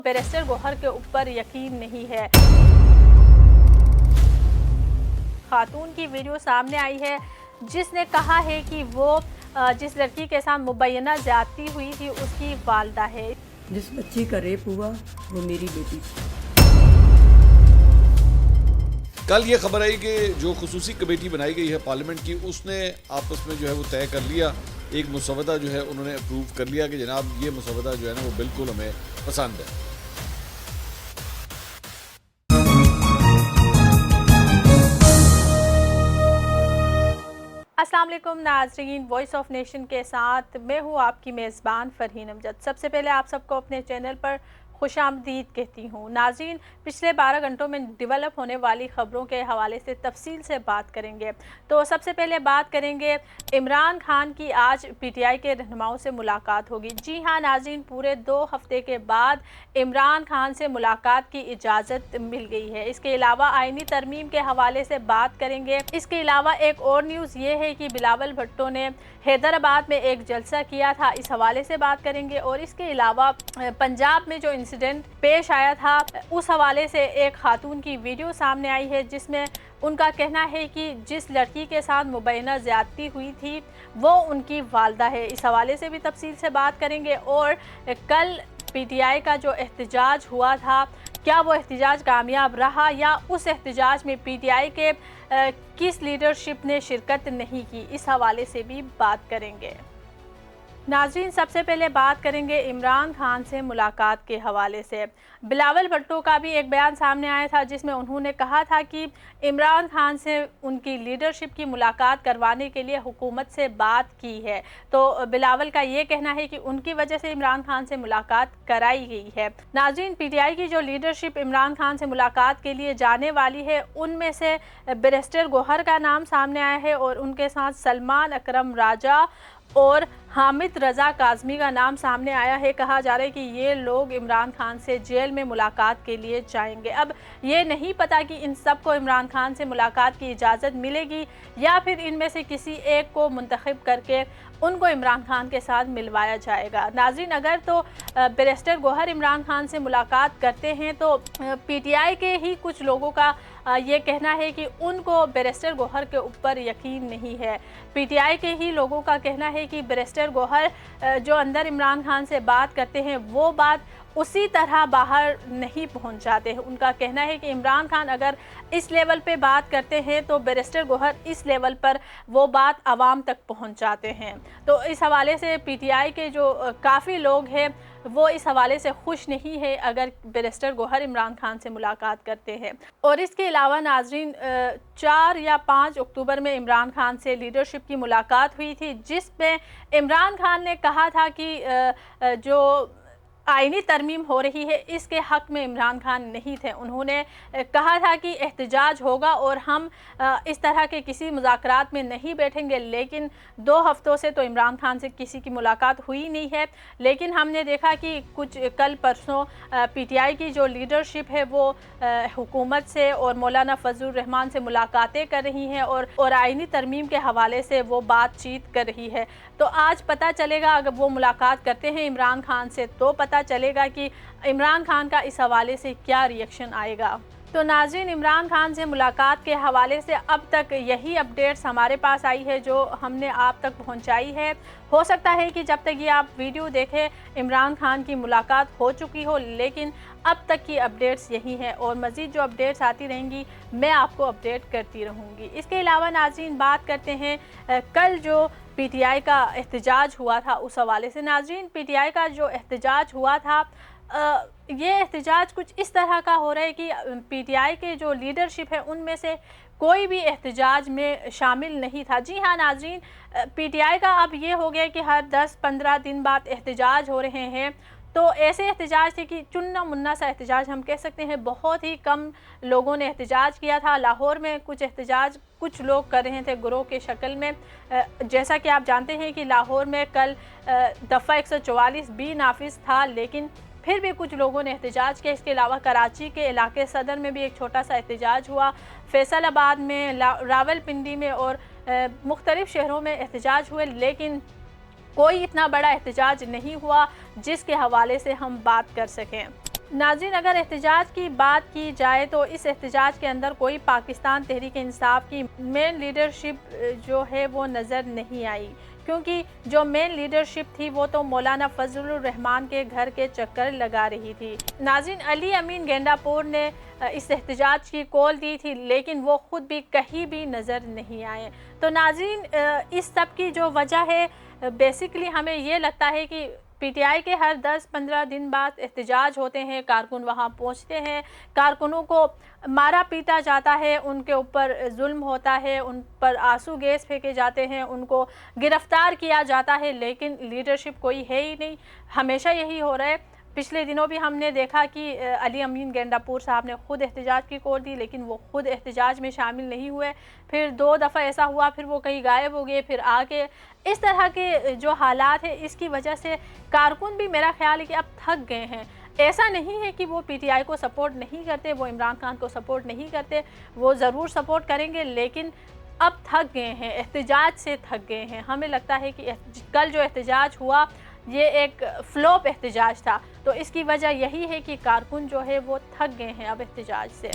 Barrister Gauhar के ऊपर यकीन नहीं है। खातून की वीडियो सामने आई है जिसने कहा है कि वो जिस लड़की के साथ मुबैना ज्यादती हुई थी उसकी वालदा है। जिस बच्ची का रेप हुआ वो मेरी बेटी थी। कल ये खबर आई कि जो खुसूसी कमेटी बनाई गई है पार्लियामेंट की, उसने आपस में जो है वो तय कर लिया, एक मसवदा जो है उन्होंने अप्रूव कर लिया कि जनाब ये मसवदा जो है ना वो बिल्कुल हमें पसंद है। अस्सलाम वालेकुम नाज़रीन, वॉइस ऑफ नेशन के साथ मैं हूँ आपकी मेज़बान फ़रहीन अमजद। सबसे पहले आप सबको अपने चैनल पर खुशामदीद कहती हूँ। नाज़रीन, पिछले 12 घंटों में डेवलप होने वाली ख़बरों के हवाले से तफसील से बात करेंगे। तो सबसे पहले बात करेंगे इमरान खान की आज पीटीआई के रहनुमाओं से मुलाकात होगी। जी हाँ नाज़रीन, पूरे 2 हफ्ते के बाद इमरान खान से मुलाकात की इजाज़त मिल गई है। इसके अलावा आइनी तरमीम के हवाले से बात करेंगे। इसके अलावा एक और न्यूज़ ये है कि बिलावल भुट्टो ने हैदराबाद में एक जलसा किया था, इस हवाले से बात करेंगे। और इसके अलावा पंजाब में जो इंसिडेंट पेश आया था उस हवाले से एक खातून की वीडियो सामने आई है जिसमें उनका कहना है कि जिस लड़की के साथ मुबैना ज़्यादती हुई थी वो उनकी वालदा है। इस हवाले से भी तफसील से बात करेंगे। और कल पीटीआई का जो एहतजाज हुआ था, क्या वो एहतजाज कामयाब रहा या उस एहतजाज में पीटीआई के किस लीडरशिप ने शिरकत नहीं की, इस हवाले से भी बात करेंगे। नाज़रीन, सबसे पहले बात करेंगे इमरान खान से मुलाकात के हवाले से। बिलावल भुट्टो का भी एक बयान सामने आया था जिसमें उन्होंने कहा था कि इमरान खान से उनकी लीडरशिप की मुलाकात करवाने के लिए हुकूमत से बात की है। तो बिलावल का ये कहना है कि उनकी वजह से इमरान खान से मुलाकात कराई गई है। नाज़रीन, पीटीआई की जो लीडरशिप इमरान खान से मुलाकात के लिए जाने वाली है उनमें से बैरिस्टर गौहर का नाम सामने आया है और उनके साथ सलमान अकरम राजा और हामिद रज़ा काज़मी का नाम सामने आया है। कहा जा रहा है कि ये लोग इमरान खान से जेल में मुलाकात के लिए जाएंगे। अब ये नहीं पता कि इन सब को इमरान खान से मुलाकात की इजाज़त मिलेगी या फिर इनमें से किसी एक को मुंतखब करके उनको इमरान खान के साथ मिलवाया जाएगा। नाज़रीन, अगर तो बैरिस्टर गौहर इमरान खान से मुलाकात करते हैं तो पीटीआई के ही कुछ लोगों का ये कहना है कि उनको बैरिस्टर गौहर के ऊपर यकीन नहीं है। पीटीआई के ही लोगों का कहना है कि बैरिस्टर गौहर जो अंदर इमरान खान से बात करते हैं वो बात उसी तरह बाहर नहीं पहुंच जाते हैं। उनका कहना है कि इमरान खान अगर इस लेवल पे बात करते हैं तो बैरिस्टर गौहर इस लेवल पर वो बात आवाम तक पहुंच जाते हैं। तो इस हवाले से पीटीआई के जो काफ़ी लोग हैं वो इस हवाले से खुश नहीं है अगर बैरिस्टर गौहर इमरान खान से मुलाकात करते हैं। और इसके अलावा नाज़रीन, 4 या 5 अक्टूबर में इमरान खान से लीडरशिप की मुलाकात हुई थी जिसमें इमरान खान ने कहा था कि जो आइनी तरमीम हो रही है इसके हक़ में इमरान खान नहीं थे। उन्होंने कहा था कि एहतजाज होगा और हम इस तरह के किसी मुज़ाकरात में नहीं बैठेंगे। लेकिन 2 हफ्तों से तो इमरान खान से किसी की मुलाकात हुई नहीं है। लेकिन हमने देखा कि कुछ कल परसों पीटीआई की जो लीडरशिप है वो हुकूमत से और मौलाना फजलुर रहमान से मुलाकातें कर रही हैं और आइनी तरमीम के हवाले से वो बातचीत कर रही है। तो आज पता चलेगा, अगर वो मुलाकात करते हैं इमरान खान से तो पता चलेगा कि इमरान खान का इस हवाले से क्या रिएक्शन आएगा। तो नाज़रीन, इमरान खान से मुलाकात के हवाले से अब तक यही अपडेट्स हमारे पास आई है जो हमने आप तक पहुंचाई है। हो सकता है कि जब तक ये आप वीडियो देखें इमरान खान की मुलाकात हो चुकी हो, लेकिन अब तक की अपडेट्स यही हैं और मज़ीद जो अपडेट्स आती रहेंगी मैं आपको अपडेट करती रहूँगी। इसके अलावा नाज़रीन, बात करते हैं कल जो पीटीआई का एहतजाज हुआ था उस हवाले से। नाज़रीन, पीटीआई का जो एहतजाज हुआ था ये एहतजाज कुछ इस तरह का हो रहा है कि पीटीआई के जो लीडरशिप है उनमें से कोई भी एहतजाज में शामिल नहीं था। जी हाँ नाज़रीन, पीटीआई का अब ये हो गया कि हर 10-15 दिन बाद एहतजाज हो रहे हैं। तो ऐसे एहतजाज थे कि चुन्ना मुन्ना सा एहतजाज हम कह सकते हैं। बहुत ही कम लोगों ने एहतजाज किया था। लाहौर में कुछ एहतजाज कुछ लोग कर रहे थे गिरोह के शक्ल में। जैसा कि आप जानते हैं कि लाहौर में कल दफ़ा 144 भी नाफिज था, लेकिन फिर भी कुछ लोगों ने एहतजाज किया। इसके अलावा कराची के इलाके सदर में भी एक छोटा सा एहतजाज हुआ। फैसलाबाद में, रावलपिंडी में और मुख्तलिफ शहरों में एहतजाज हुए, लेकिन कोई इतना बड़ा एहतजाज नहीं हुआ जिसके हवाले से हम बात कर सकें। नाज़रीन, अगर एहतजाज की बात की जाए तो इस एहतजाज के अंदर कोई पाकिस्तान तहरीक इंसाफ की मेन लीडरशिप जो है वो नज़र नहीं आई, क्योंकि जो मेन लीडरशिप थी वो तो मौलाना फजलुर रहमान के घर के चक्कर लगा रही थी। नाज़रीन, अली अमीन गेंडापुर ने इस एहतजाज की कॉल दी थी, लेकिन वो ख़ुद भी कहीं भी नज़र नहीं आए। तो नाज़रीन, इस सब की जो वजह है बेसिकली हमें ये लगता है कि पीटीआई के हर 10-15 दिन बाद एहतजाज होते हैं, कारकुन वहाँ पहुँचते हैं, कारकुनों को मारा पीटा जाता है, उनके ऊपर जुल्म होता है, उन पर आंसू गैस फेंके जाते हैं, उनको गिरफ्तार किया जाता है, लेकिन लीडरशिप कोई है ही नहीं। हमेशा यही हो रहा है। पिछले दिनों भी हमने देखा कि अली अमीन गेंडापुर साहब ने ख़ुद एहतजाज की कॉल दी, लेकिन वो ख़ुद एहतजाज में शामिल नहीं हुए। फिर 2 दफ़ा ऐसा हुआ, फिर वो कहीं गायब हो गए, फिर आके इस तरह के जो हालात है इसकी वजह से कारकुन भी मेरा ख्याल है कि अब थक गए हैं। ऐसा नहीं है कि वो पीटीआई को सपोर्ट नहीं करते, वो इमरान खान को सपोर्ट नहीं करते, वो ज़रूर सपोर्ट करेंगे, लेकिन अब थक गए हैं, एहतजाज से थक गए हैं। हमें लगता है कि कल जो एहतजाज हुआ ये एक फ्लॉप एहतजाज था, तो इसकी वजह यही है कि कारकुन जो है वो थक गए हैं अब एहतजाज से।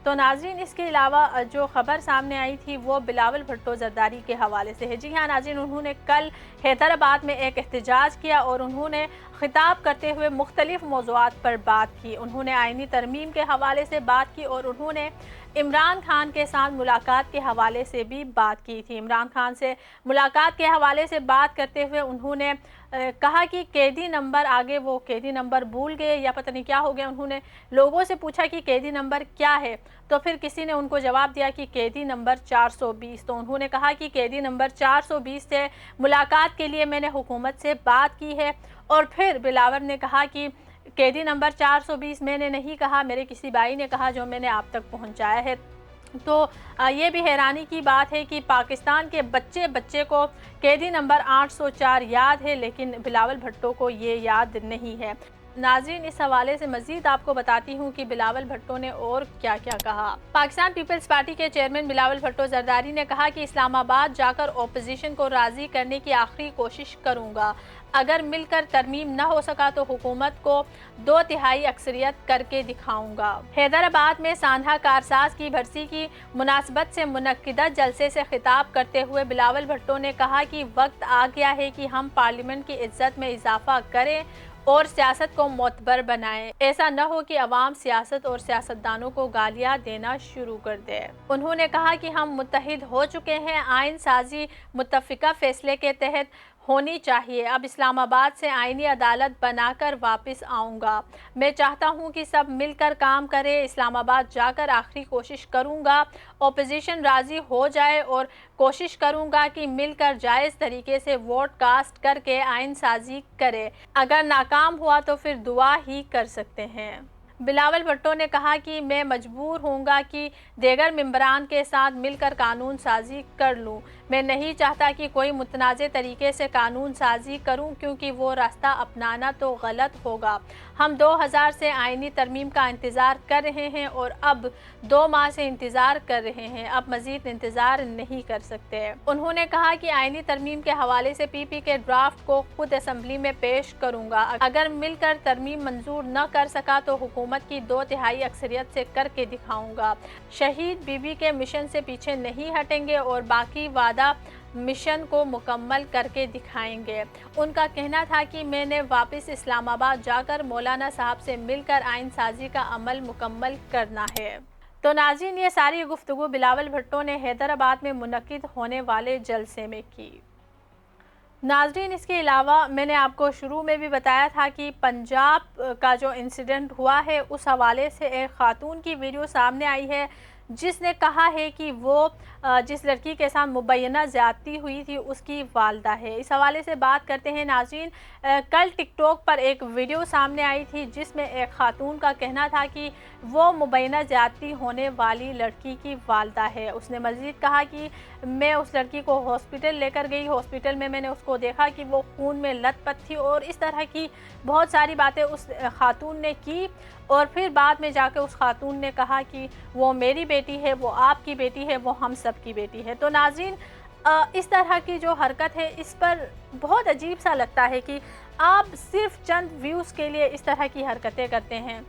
तो नाज़रीन, इसके अलावा जो ख़बर सामने आई थी वो बिलावल भुट्टो ज़रदारी के हवाले से है। जी हाँ नाज़रीन, उन्होंने कल हैदराबाद में एक एहतजाज किया और उन्होंने ख़िताब करते हुए मुख्तलिफ़ मौज़ूआत पर बात की। उन्होंने आइनी तरमीम के हवाले से बात की और उन्होंने इमरान खान के साथ मुलाकात के हवाले से भी बात की थी। इमरान खान से मुलाकात के हवाले से बात करते हुए उन्होंने कहा कि कैदी नंबर, आगे वो कैदी नंबर भूल गए या पता नहीं क्या हो गया। उन्होंने लोगों से पूछा कि कैदी नंबर क्या है, तो फिर किसी ने उनको जवाब दिया कि कैदी नंबर 420। तो उन्होंने कहा कि कैदी नंबर 420 से मुलाकात के लिए मैंने हुकूमत से बात की है। और फिर बिलावल ने कहा कि कैदी नंबर 420 मैंने नहीं कहा, मेरे किसी भाई ने कहा जो मैंने आप तक पहुंचाया है। तो ये भी हैरानी की बात है कि पाकिस्तान के बच्चे को कैदी नंबर 804 याद है, लेकिन बिलावल भुट्टो को ये याद नहीं है। नाज़रीन, इस हवाले से मज़ीद आपको बताती हूँ कि बिलावल भुट्टो ने और क्या क्या कहा। पाकिस्तान पीपल्स पार्टी के चेयरमैन बिलावल भुट्टो ज़रदारी ने कहा कि इस्लामाबाद जाकर अपोजिशन को राज़ी करने की आखिरी कोशिश करूँगा। अगर मिलकर तरमीम न हो सका तो हुकूमत को 2/3 अक्सरियत करके दिखाऊंगा। हैदराबाद में सांझा कारसाज की भर्ती की मुनासबत से मुनक्किदा जलसे से खिताब करते हुए बिलावल भुट्टो ने कहा कि वक्त आ गया है कि हम पार्लियामेंट की इज्जत में इजाफा करें और सियासत को मोतबर बनाएं। ऐसा न हो कि अवाम सियासत और सियासतदानों को गालियां देना शुरू कर दे। उन्होंने कहा कि हम मुत्तहिद हो चुके हैं, आइन साजी मुत्तफिका फैसले के तहत होनी चाहिए। अब इस्लामाबाद से आईनी अदालत बनाकर वापस आऊँगा। मैं चाहता हूँ कि सब मिलकर काम करें। इस्लामाबाद जाकर आखिरी कोशिश करूँगा अपोजिशन राज़ी हो जाए और कोशिश करूँगा कि मिलकर जायज़ तरीके से वोट कास्ट करके आइन साजी करे। अगर नाकाम हुआ तो फिर दुआ ही कर सकते हैं। बिलावल भुट्टो ने कहा कि मैं मजबूर होऊंगा कि देगर मेंबरान के साथ मिलकर कानून साजी कर लूं। मैं नहीं चाहता कि कोई मुतनाज़े तरीके से कानून साजी करूं, क्योंकि वो रास्ता अपनाना तो गलत होगा। हम 2000 से आईनी तरमीम का इंतज़ार कर रहे हैं और अब 2 माह से इंतज़ार कर रहे हैं। अब मज़ीद इंतज़ार नहीं कर सकते। उन्होंने कहा कि आईनी तरमीम के हवाले से पीपी के ड्राफ्ट को खुद असम्बली में पेश करूँगा। अगर मिलकर तरमीम मंजूर न कर सका तो हुकूमत की 2/3 अक्सरियत से करके दिखाऊँगा। शहीद बीबी के मिशन से पीछे नहीं हटेंगे और बाकी वादा मिशन को मुकम्मल करके दिखाएंगे। उनका कहना था कि मैंने वापस इस्लामाबाद जाकर मौलाना साहब से मिलकर आइन साजी का अमल मुकम्मल करना है। तो नाज़रीन, ये सारी गुफ्तगू बिलावल भुट्टो ने हैदराबाद में मुनक्किद होने वाले जलसे में की। नाज़रीन, इसके अलावा मैंने आपको शुरू में भी बताया था कि पंजाब का जो इंसिडेंट हुआ है उस हवाले से एक ख़ातून की वीडियो सामने आई है जिसने कहा है कि वो जिस लड़की के साथ मुबैना ज़्यादती हुई थी उसकी वालदा है। इस हवाले से बात करते हैं नाज़रीन। कल टिकटॉक पर एक वीडियो सामने आई थी जिसमें एक ख़ातून का कहना था कि वो मुबैना ज़्यादती होने वाली लड़की की वालदा है। उसने मज़ीद कहा कि मैं उस लड़की को हॉस्पिटल लेकर गई, हॉस्पिटल में मैंने उसको देखा कि वो खून में लथपथ थी और इस तरह की बहुत सारी बातें उस ख़ातून ने की। और फिर बाद में जाके उस ख़ातून ने कहा कि वो मेरी बेटी है, वो आपकी बेटी है, वो हम सब की बेटी है। तो नाज़रीन, इस तरह की जो हरकत है इस पर बहुत अजीब सा लगता है कि आप सिर्फ चंद व्यूज़ के लिए इस तरह की हरकतें करते हैं।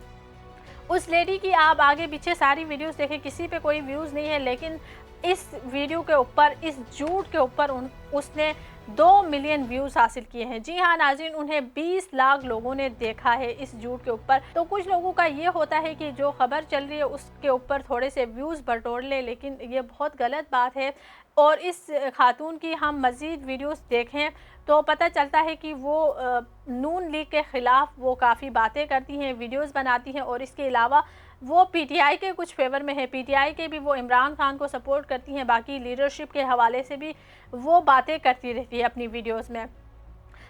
उस लेडी की आप आगे पीछे सारी वीडियोस देखें, किसी पे कोई व्यूज़ नहीं है, लेकिन इस वीडियो के ऊपर, इस झूठ के ऊपर उसने 2 मिलियन व्यूज़ हासिल किए हैं। जी हाँ नाज़रीन, उन्हें 20 लाख लोगों ने देखा है इस झूठ के ऊपर। तो कुछ लोगों का ये होता है कि जो खबर चल रही है उसके ऊपर थोड़े से व्यूज़ बटोर ले, लेकिन ये बहुत गलत बात है। और इस खातून की हम मज़ीद वीडियोस देखें तो पता चलता है कि वो नून लीग के ख़िलाफ़ वो काफ़ी बातें करती हैं, वीडियोस बनाती हैं, और इसके अलावा वो पीटीआई के कुछ फेवर में है। पीटीआई के भी वो इमरान खान को सपोर्ट करती हैं, बाकी लीडरशिप के हवाले से भी वो बातें करती रहती है अपनी वीडियोस में।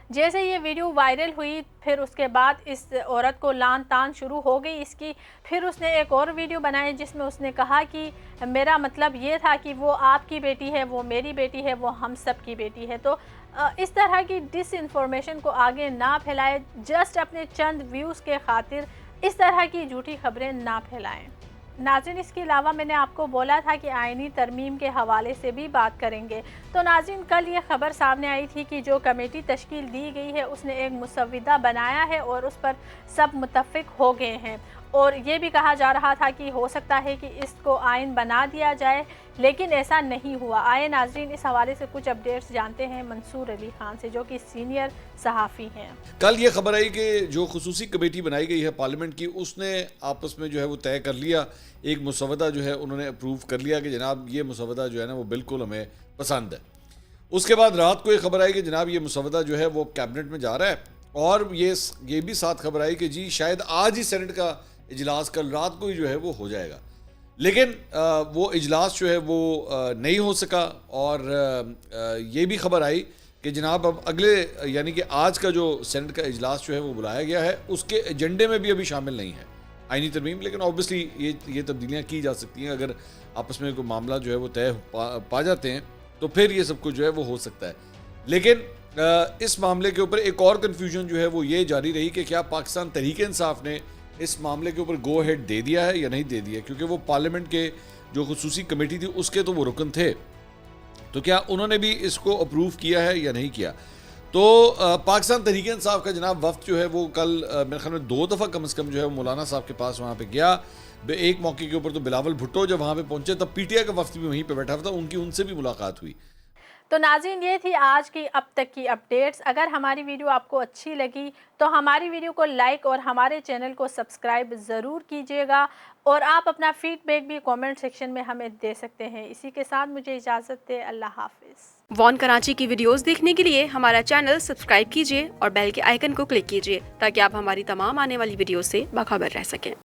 जैसे ये वीडियो वायरल हुई, फिर उसके बाद इस औरत को लान तान शुरू हो गई इसकी। फिर उसने एक और वीडियो बनाई जिसमें उसने कहा कि मेरा मतलब ये था कि वो आपकी बेटी है, वो मेरी बेटी है, वो हम सब की बेटी है। तो इस तरह की डिस इन्फॉर्मेशन को आगे ना फैलाएं, जस्ट अपने चंद व्यूज़ के खातिर इस तरह की झूठी खबरें ना फैलाएं। नाज़रीन, इसके अलावा मैंने आपको बोला था कि आईनी तरमीम के हवाले से भी बात करेंगे। तो नाज़रीन, कल ये खबर सामने आई थी कि जो कमेटी तश्कील दी गई है उसने एक मुसव्विदा बनाया है और उस पर सब मुत्तफ़िक हो गए हैं। और ये भी कहा जा रहा था कि हो सकता है कि इसको आइन बना दिया जाए, लेकिन ऐसा नहीं हुआ। आए नाज़रीन, इस हवाले से कुछ अपडेट्स जानते हैं मंसूर अली खान से, जो कि सीनियर सहाफ़ी हैं। कल ये खबर आई कि जो खुसूसी कमेटी बनाई गई है पार्लियामेंट की, उसने आपस में जो है वो तय कर लिया, एक मुसव्वदा जो है उन्होंने अप्रूव कर लिया कि जनाब ये मुसव्वदा जो है ना वो बिल्कुल हमें पसंद है। उसके बाद रात को ये खबर आई कि जनाब ये मुसव्वदा जो है वो कैबिनेट में जा रहा है, और ये भी साथ खबर आई कि जी शायद आज ही सेनेट का इजलास कल रात को ही जो है वो हो जाएगा। लेकिन वो इजलास जो है वो नहीं हो सका, और ये भी खबर आई कि जनाब अब अगले यानी कि आज का जो सेनेट का इजलास जो है वो बुलाया गया है, उसके एजेंडे में भी अभी शामिल नहीं है आईनी तरमीम। लेकिन ऑब्वियसली ये तब्दीलियाँ की जा सकती हैं, अगर आपस में कोई मामला जो है वो तय पा जाते हैं तो फिर ये सब कुछ जो है वो हो सकता है। लेकिन इस मामले के ऊपर एक और कन्फ्यूजन जो है वो ये जारी रही कि क्या पाकिस्तान तहरीक इंसाफ ने इस मामले के ऊपर गो हेड दे दिया है या नहीं दे दिया, क्योंकि वो पार्लियामेंट के जो खुसूसी कमेटी थी उसके तो वो रुकन थे, तो क्या उन्होंने भी इसको अप्रूव किया है या नहीं किया। तो पाकिस्तान तहरीक इंसाफ का जनाब वफ्द जो है वो कल मेरे ख्याल में 2 दफ़ा कम से कम जो है मौलाना साहब के पास वहाँ पे गया। एक मौके के ऊपर तो बिलावल भुट्टो जब वहाँ पे पहुँचे तब पीटीआई का वफ्द भी वहीं पे बैठा था, उनसे भी मुलाकात हुई। तो नाज़रीन, ये थी आज की अब तक की अपडेट्स। अगर हमारी वीडियो आपको अच्छी लगी तो हमारी वीडियो को लाइक और हमारे चैनल को सब्सक्राइब ज़रूर कीजिएगा, और आप अपना फीडबैक भी कमेंट सेक्शन में हमें दे सकते हैं। इसी के साथ मुझे इजाज़त दे, अल्लाह हाफिज़। वॉन कराची की वीडियोस देखने के लिए हमारा चैनल सब्सक्राइब कीजिए और बेल के आइकन को क्लिक कीजिए, ताकि आप हमारी तमाम आने वाली वीडियो से बाखबर रह सकें।